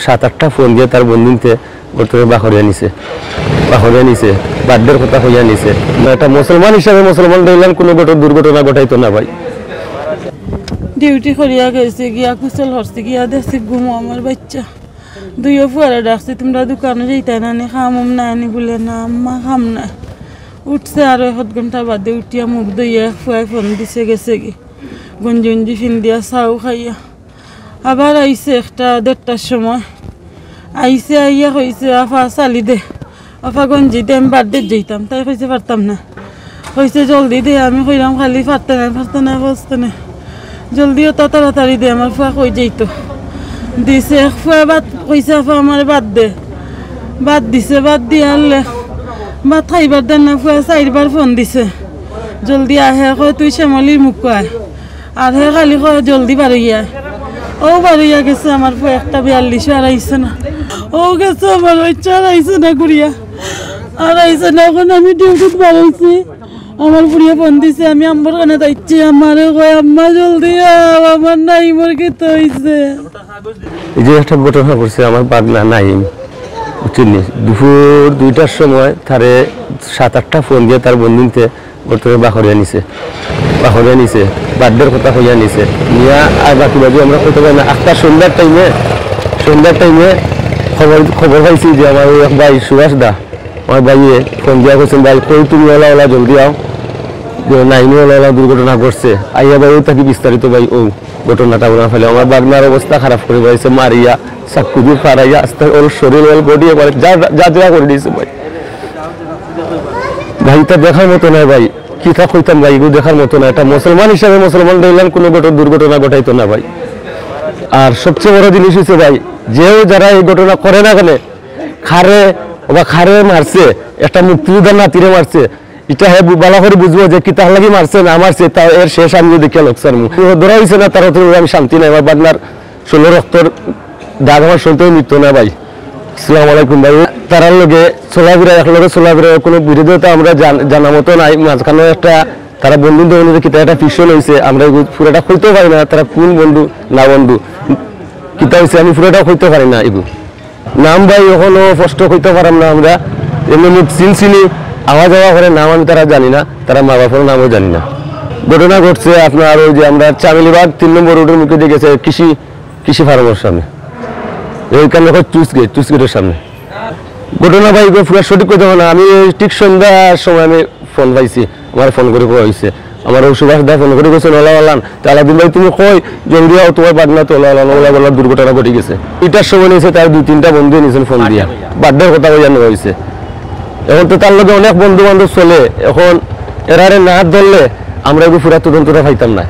7-8টা phone দিয়ে তার বন্ধুতে বর্তমানে বাহরিয়া নিছে বার্থডের কথা হইয়া নিছে। একটা মুসলমান হিসাবে মুসলমান রইলেন কোনো দুর্ঘটনা ঘটাইতো না ভাই। ডিউটি করিয়া গেছে গিয়া কুশল হরছে গিয়া দেখছি ঘুমো আমার বাচ্চা দুইও ফুয়ারা ডাকছে তোমরা দোকানে যাইতে না নি খামম না আনি বলে না আম্মা খাম না। উঠছে আর 1 ঘন্টা বাদে উঠিয়া মুখ ধুইয়া ফুয়ায় ফোন দিছে গেছে কি গঞ্জি ফিন্দিয়া চাও খাইয়া আবার আইসে 1:30টার সময় আইসে আইয়া কইছে আফা চালি দে আফা গঞ্জি দে আমি বার্থডে যাইতাম তাই কইছে পারতাম না কইছে জলদি দে আমি কইলাম খালি পারতে না জলদিও তা তাড়াতাড়ি দে আমার ফুয়া কই যাইতো দিছে ফুয়া বাদ কইছে আফা আমার বাদ দে বাদ দিছে বাদ দিয়ে আনলে ভাত খাইবার দেন না ফুয়া 4বার ফোন দিছে জলদি আহে কয় তুই শ্যামলির মুখ কয় আর হে খালি কয় জলদি বাড়িয়া ও বাড়িয়া গেছে আমার ফুয়া 1:42 আর আইসে না ও গেছে আমার বাচ্চা আর আইসে না ঘুরিয়া আর আইসে না এখন আমি ডিউটিত বাড়াইছি আমার বুড়িয়া ফোন দিছে আমি আম্মার কানে যাইছি আমারে কয় আম্মা জলদি আও আমার নাইমর কি তো হইছে। এই যে একটা ঘটনা করছে আমার পাগলা নাইম বুঝছিনি দুপুর 2টার সময় তারে 7-8টা ফোন দিয়ে তার বন্ধুতে বর্তমানে বাহরিয়া নিছে বার্থডের কথা হইয়া নিছে নিয়া আর বাকি আমরা কইতে পারি না। একটা সন্ধ্যার টাইমে খবর পাইছি যে আমার এক ভাই সুভাষ দা আমার ভাইয়ে ফোন দিয়া করছেন ভাই কই তুমি ওলা জলদি আও যে নাইমে ওলা দুর্ঘটনা ঘটছে আইয়া ভাই তাকে বিস্তারিত ভাই ও ঘটনাটা বলা ফেলে আমার বাগনার অবস্থা খারাপ করে পাইছে মারিয়া চাকু দিয়ে ফারাইয়া আস্তে ওর শরীর ওর বডি এবার যা করে দিয়েছে ভাই ভাইটা দেখার মতো নয় ভাই কি তা কইতাম ভাই এগুলো দেখার মতো না। একটা মুসলমান হিসাবে মুসলমান রইলেন কোনো দুর্ঘটনা ঘটাইতো না ভাই। আর সবচেয়ে বড় জিনিস হচ্ছে ভাই যারা এই ঘটনা করে না কেন খারে মারছে একটা মুক্তিযোদ্ধার নাতিরে মারছে এটা হে বালা করে বুঝবো যে কি তার লাগি মারছে না মারছে তা এর শেষ আমি দেখে লোকসার মুখ ধরা হয়েছে না তার আমি শান্তি নাই। আমার বাগনার 16 রক্তর দাগ আমার শুনতেও মৃত্যু না ভাই। আসসালামু আলাইকুম ভাই। তারার লগে চলাফেরা কোনো বিরোধিতা আমরা জানা মতো নাই। মাঝখানে একটা তারা বন্ধু কিতা একটা ফিকশন হয়েছে আমরা পুরোটা খুঁজতেও পারি না তারা কোন বন্ধু না বন্ধু কিতা হয়েছে আমি পুরোটাও খুঁজতে পারি না। এগুলো নাম ভাই এখনো স্পষ্ট খুঁজতে পারাম না আমরা এমনি চিনি আওয়া যাওয়া করে নাম আমি তারা জানি না তারা মা বাবার নামও জানি না। ঘটনা ঘটছে আপনার ওই যে আমরা চামেলিবাগ 3 নম্বর রোডের মুখে দিয়ে গেছে কৃষি ফার্মের সামনে ওইখানে চুস গেটের সামনে ঘটনা ভাই পুরো সঠিক কথা না। আমি ঠিক সন্ধ্যার সময় আমি ফোন পাইছি আমার ফোন করে কোয়া হয়েছে আমার সুভাষ দা ফোন করে গেছেন ওলাওয়ালান তালাদিন ভাই তুমি কই জলদি আও তোমার বাগনা তো ওলা দুর্ঘটনা ঘটে গেছে। এটার সময় নিয়েছে তার 2-3টা বন্ধু নিয়েছেন ফোন দিয়া বার্থডের কথা জানানো হয়েছে। এখন তো তার লগে অনেক বন্ধু বান্ধব চলে এখন এরারে না ধরলে আমরা এগুলো পুরা তদন্তটা পাইতাম না।